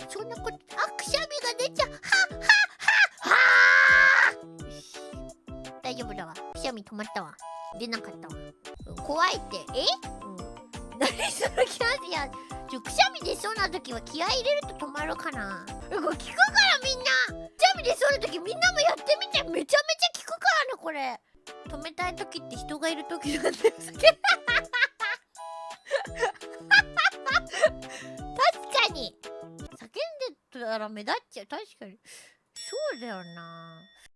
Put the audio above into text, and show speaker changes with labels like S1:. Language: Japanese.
S1: そんなこと、あ、くしゃみが出ちゃう。はよし、大丈夫だわ。くしゃみ止まったわ。出なかったわ。怖いって。何その気圧や。くしゃみ出そうな時は気合い入れると止まるかな。これ効くからみんな。くしゃみ出そうな時みんなもやってみて。めちゃめちゃ効くからねこれ。止めたい時って人がいる時なんですけど。確かに叫んでたら目立っちゃう。確かにそうだよな。